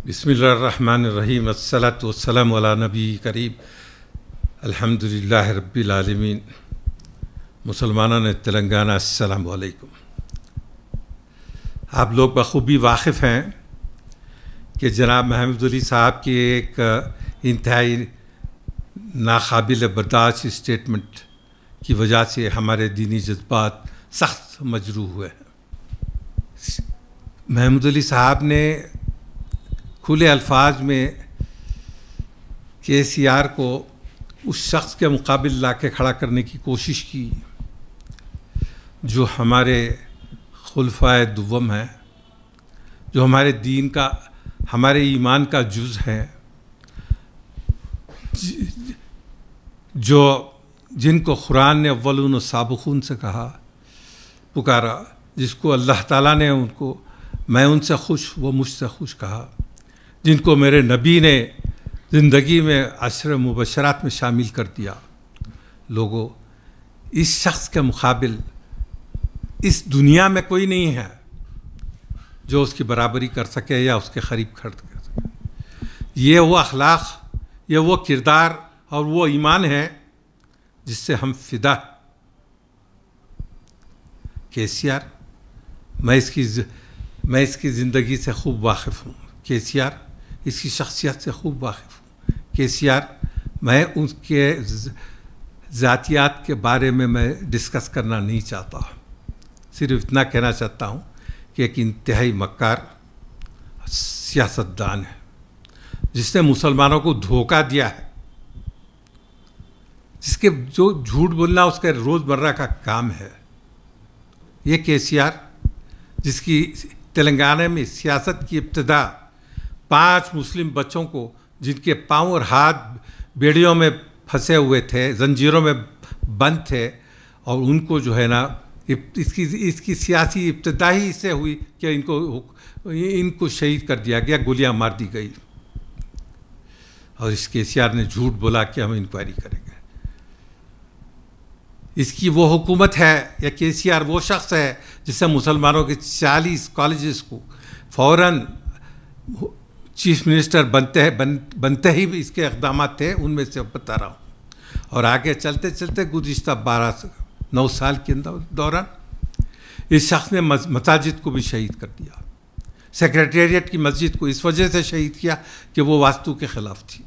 بسم اللہ الرحمن الرحیم الصلاۃ والسلام علی نبی کریم الحمدللہ رب العالمین مسلمانان تلنگانہ السلام علیکم۔ آپ لوگ بخوبی واقف ہیں کہ جناب محمود علی صاحب کی ایک انتہائی ناقابل برداشت اسٹیٹمنٹ کی وجہ سے ہمارے دینی جذبات سخت مجروح ہوئے ہیں۔ محمود علی صاحب نے کھلے الفاظ میں KCR کو اس شخص کے مقابل لا کے کھڑا کرنے کی کوشش کی جو ہمارے خلفائے دوم ہیں، جو ہمارے دین کا، ہمارے ایمان کا جز ہے، جن کو قرآن نے اولون و سابقون سے کہا، پکارا، جس کو اللہ تعالیٰ نے ان کو میں ان سے خوش وہ مجھ سے خوش کہا، جن کو میرے نبی نے زندگی میں عشر مبشرات میں شامل کر دیا۔ لوگوں، اس شخص کے مقابل اس دنیا میں کوئی نہیں ہے جو اس کی برابری کر سکے یا اس کے قریب کھڑ کر سکے۔ یہ وہ اخلاق، یہ وہ کردار اور وہ ایمان ہے جس سے ہم فدا۔ KCR، میں اس کی زندگی سے خوب واقف ہوں۔ KCR اس کی شخصیت سے خوب واقف ہوں۔ KCR، میں اس کے ذاتیات کے بارے میں ڈسکس کرنا نہیں چاہتا، صرف اتنا کہنا چاہتا ہوں کہ ایک انتہائی مکار سیاستدان ہے جس نے مسلمانوں کو دھوکہ دیا ہے، جس کے جو جھوٹ بولنا اس کے روزمرہ کا کام ہے۔ یہ KCR جس کی تلنگانہ میں سیاست کی ابتدا 5 مسلم بچوں کو جن کے پاؤں اور ہاتھ بیڑیوں میں پھنسے ہوئے تھے، زنجیروں میں بند تھے، اور ان کو جو ہے نا اس کی سیاسی ابتدا ہی اس سے ہوئی کہ ان کو شہید کر دیا گیا، گولیاں مار دی گئی، اور اس KCR نے جھوٹ بولا کہ ہم انکوائری کریں گے۔ اس کی وہ حکومت ہے یا KCR وہ شخص ہے جس سے مسلمانوں کے 40 کالجز کو فوراً چیف منسٹر بنتے ہی اس کے اقدامات تھے، ان میں سے بتا رہا ہوں۔ اور آگے چلتے چلتے گزشتہ 9 سال کے دوران اس شخص نے مساجد کو بھی شہید کر دیا۔ سیکریٹریٹ کی مسجد کو اس وجہ سے شہید کیا کہ وہ واستو کے خلاف تھی۔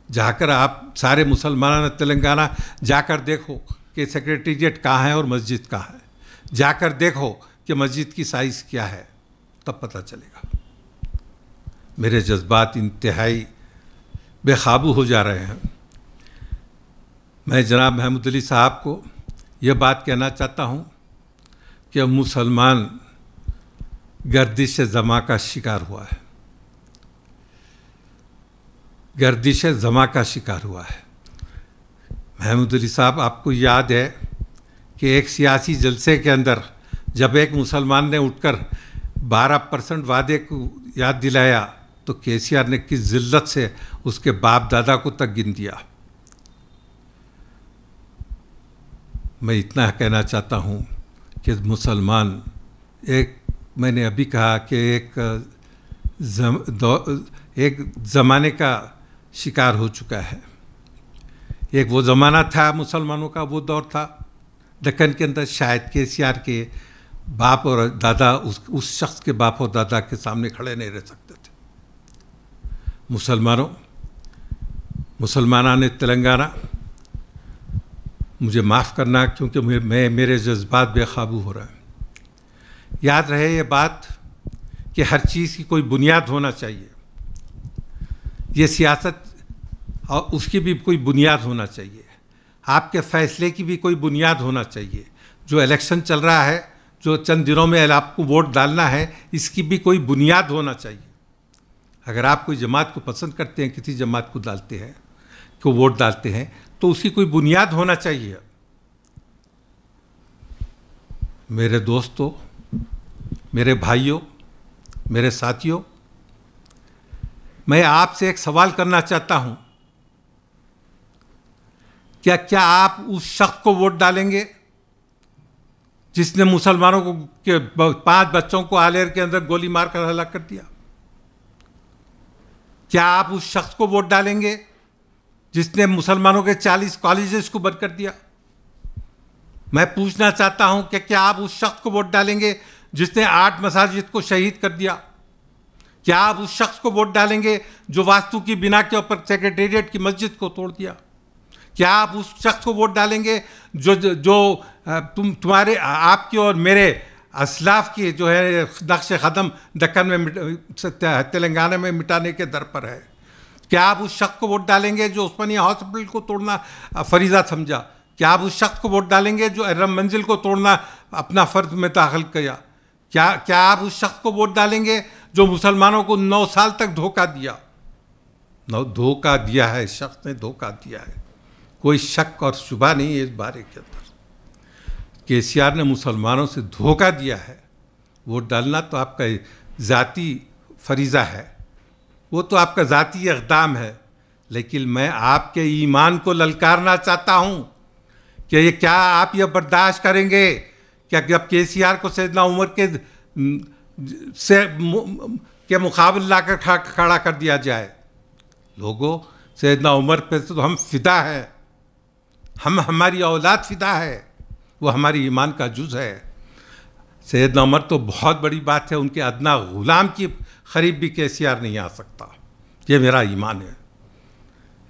جا کر آپ سارے مسلمانان تلنگانہ جا کر دیکھو کہ سیکریٹریٹ کہاں ہے اور مسجد کہاں ہے، جا کر دیکھو کہ مسجد کی سائز کیا ہے، تب پتہ چلے گا۔ میرے جذبات انتہائی بے قابو ہو جا رہے ہیں۔ میں جناب محمود علی صاحب کو یہ بات کہنا چاہتا ہوں کہ مسلمان گردش زماں کا شکار ہوا ہے، گردش زماں کا شکار ہوا ہے۔ محمود علی صاحب، آپ کو یاد ہے کہ ایک سیاسی جلسے کے اندر جب ایک مسلمان نے اٹھ کر 12% وعدے کو یاد دلایا تو KCR نے کس ذلت سے اس کے باپ دادا کو تک گن دیا۔ میں اتنا کہنا چاہتا ہوں کہ مسلمان میں نے ابھی کہا کہ ایک زمانے کا شکار ہو چکا ہے۔ ایک وہ زمانہ تھا مسلمانوں کا، وہ دور تھا دکن کے اندر شاید KCR کے باپ اور دادا اس شخص کے باپ اور دادا کے سامنے کھڑے نہیں رہ سکتے تھے۔ مسلمانان تلنگانہ، مجھے معاف کرنا کیونکہ میرے جذبات بے قابو ہو رہے ہیں۔ یاد رہے یہ بات کہ ہر چیز کی کوئی بنیاد ہونا چاہیے۔ یہ سیاست اور اس کی بھی کوئی بنیاد ہونا چاہیے، آپ کے فیصلے کی بھی کوئی بنیاد ہونا چاہیے۔ جو الیکشن چل رہا ہے، جو چند دنوں میں آپ کو ووٹ ڈالنا ہے، اس کی بھی کوئی بنیاد ہونا چاہیے۔ اگر آپ کوئی جماعت کو پسند کرتے ہیں، کسی جماعت کو ڈالتے ہیں، کو ووٹ ڈالتے ہیں، تو اس کی کوئی بنیاد ہونا چاہیے۔ میرے دوستوں، میرے بھائیوں، میرے ساتھیوں، میں آپ سے ایک سوال کرنا چاہتا ہوں، کیا آپ اس شخص کو ووٹ ڈالیں گے جس نے مسلمانوں کو 5 بچوں کو آلیر کے اندر گولی مار کر ہلاک کر دیا؟ کیا آپ اس شخص کو ووٹ ڈالیں گے جس نے مسلمانوں کے 40 کالجز کو بند کر دیا؟ میں پوچھنا چاہتا ہوں کہ کیا آپ اس شخص کو ووٹ ڈالیں گے جس نے 8 مساجد کو شہید کر دیا؟ کیا آپ اس شخص کو ووٹ ڈالیں گے جو واسطو کی بنا کے اوپر سیکریٹریٹ کی مسجد کو توڑ دیا؟ کیا آپ اس شخص کو ووٹ ڈالیں گے جو تمہارے آپ کے اور میرے اسلاف کی جو ہے نقش قدم دکن میں تلنگانہ میں مٹانے کے در پر ہے؟ کیا آپ اس شخص کو ووٹ ڈالیں گے جو عثمانیہ ہاسپٹل کو توڑنا فریضہ سمجھا؟ کیا آپ اس شخص کو ووٹ ڈالیں گے جو ارم منزل کو توڑنا اپنا فرض میں داخل کیا؟ کیا آپ اس شخص کو ووٹ ڈالیں گے جو مسلمانوں کو 9 سال تک دھوکہ دیا؟ دھوکہ دیا ہے، شخص نے دھوکہ دیا ہے، کوئی شک اور شبہ نہیں ہے اس بارے کے اندر۔ KCR نے مسلمانوں سے دھوکہ دیا ہے۔ ووٹ ڈالنا تو آپ کا ذاتی فریضہ ہے، وہ تو آپ کا ذاتی اقدام ہے، لیکن میں آپ کے ایمان کو للکارنا چاہتا ہوں کہ یہ کیا آپ یہ برداشت کریں گے کہ جب KCR کو سیدنا عمر کے مقابل لا کر کھڑا کر دیا جائے؟ لوگوں، سیدنا عمر پہ تو ہم فدا ہیں، ہماری اولاد فدا ہے، وہ ہماری ایمان کا جز ہے۔ سیدنا عمر تو بہت بڑی بات ہے، ان کے ادنا غلام کی قریب بھی KCR نہیں آ سکتا، یہ میرا ایمان ہے۔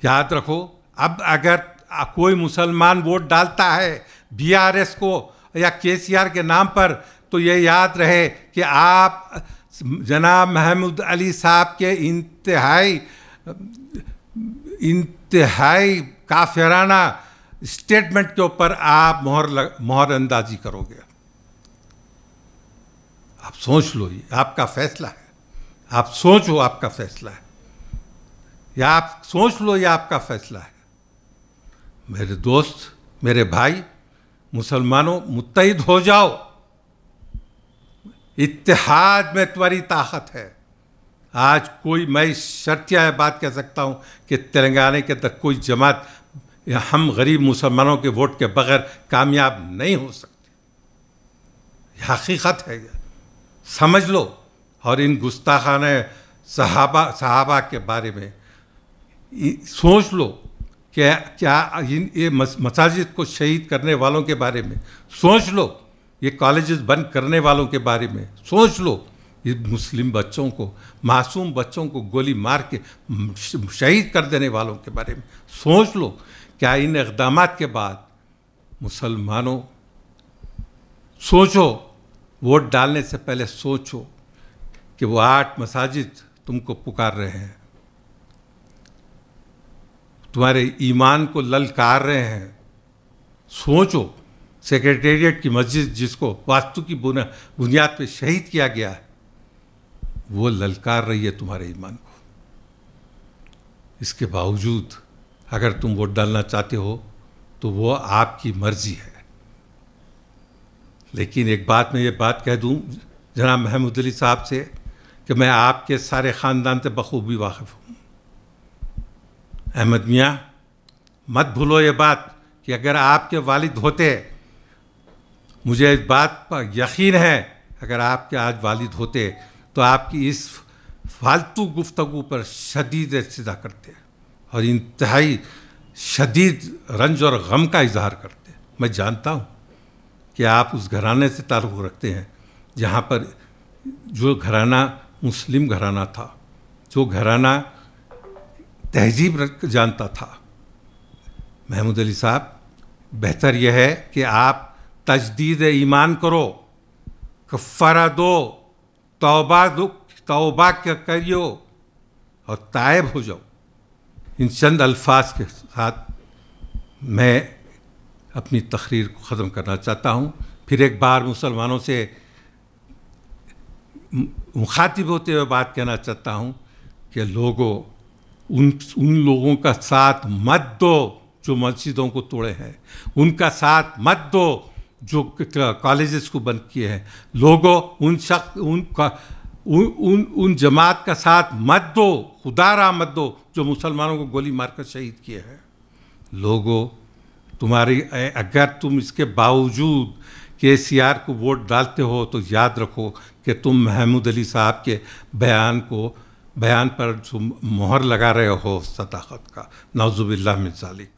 یاد رکھو، اب اگر کوئی مسلمان ووٹ ڈالتا ہے BRS کو یا KCR کے نام پر، تو یہ یاد رہے کہ آپ جناب محمود علی صاحب کے انتہائی کافرانہ اسٹیٹمنٹ کے اوپر آپ مہر اندازی کرو گے۔ آپ سوچ لو، یہ آپ کا فیصلہ ہے، آپ سوچو، آپ کا فیصلہ ہے، یا آپ سوچ لو یہ آپ کا فیصلہ ہے۔ میرے دوست، میرے بھائی، مسلمانوں متحد ہو جاؤ، اتحاد میں تمہاری طاقت ہے۔ آج کوئی، میں شرطیہ بات کہہ سکتا ہوں کہ تلنگانہ کے تک کوئی جماعت ہم غریب مسلمانوں کے ووٹ کے بغیر کامیاب نہیں ہو سکتی، یہ حقیقت ہے، سمجھ لو۔ اور ان گستاخانہ صحابہ کے بارے میں سوچ لو کہ کیا یہ مساجد کو شہید کرنے والوں کے بارے میں سوچ لو، یہ کالجز بند کرنے والوں کے بارے میں سوچ لو، یہ مسلم بچوں کو، معصوم بچوں کو گولی مار کے شہید کر دینے والوں کے بارے میں سوچ لو۔ کیا ان اقدامات کے بعد مسلمانوں سوچو، ووٹ ڈالنے سے پہلے سوچو کہ وہ 8 مساجد تم کو پکار رہے ہیں، تمہارے ایمان کو للکار رہے ہیں۔ سوچو، سیکریٹریٹ کی مسجد جس کو واسطو کی بنیاد پہ شہید کیا گیا ہے، وہ للکار رہی ہے تمہارے ایمان کو۔ اس کے باوجود اگر تم ووٹ ڈالنا چاہتے ہو تو وہ آپ کی مرضی ہے، لیکن ایک بات میں یہ بات کہہ دوں جناب محمود علی صاحب سے کہ میں آپ کے سارے خاندان سے بخوبی واقف ہوں۔ احمد میاں، مت بھولو یہ بات کہ اگر آپ کے والد ہوتے، مجھے اس بات پر یقین ہے اگر آپ کے آج والد ہوتے تو آپ کی اس فالتو گفتگو پر شدید استدعا کرتے اور انتہائی شدید رنج اور غم کا اظہار کرتے۔ میں جانتا ہوں کہ آپ اس گھرانے سے تعلق رکھتے ہیں جہاں پر جو گھرانہ مسلم گھرانہ تھا، جو گھرانہ تہذیب جانتا تھا۔ محمود علی صاحب، بہتر یہ ہے کہ آپ تجدید ایمان کرو، کفارہ دو، توبہ کریو اور تائب ہو جاؤ۔ ان چند الفاظ کے ساتھ میں اپنی تقریر کو ختم کرنا چاہتا ہوں۔ پھر ایک بار مسلمانوں سے مخاطب ہوتے ہوئے بات کہنا چاہتا ہوں کہ لوگوں، ان لوگوں کا ساتھ مت دو جو مسجدوں کو توڑے ہیں، ان کا ساتھ مت دو جو کالجز کو بند کیے ہیں، لوگوں ان جماعت کا ساتھ مت دو، خدا را مت دو جو مسلمانوں کو گولی مار کر شہید کیے ہیں۔ لوگوں، اگر تم اس کے باوجود KCR کو ووٹ ڈالتے ہو تو یاد رکھو کہ تم محمود علی صاحب کے بیان کو بیان پر جو مہر لگا رہے ہو صداقت کا، نعوذ باللہ من ذالک.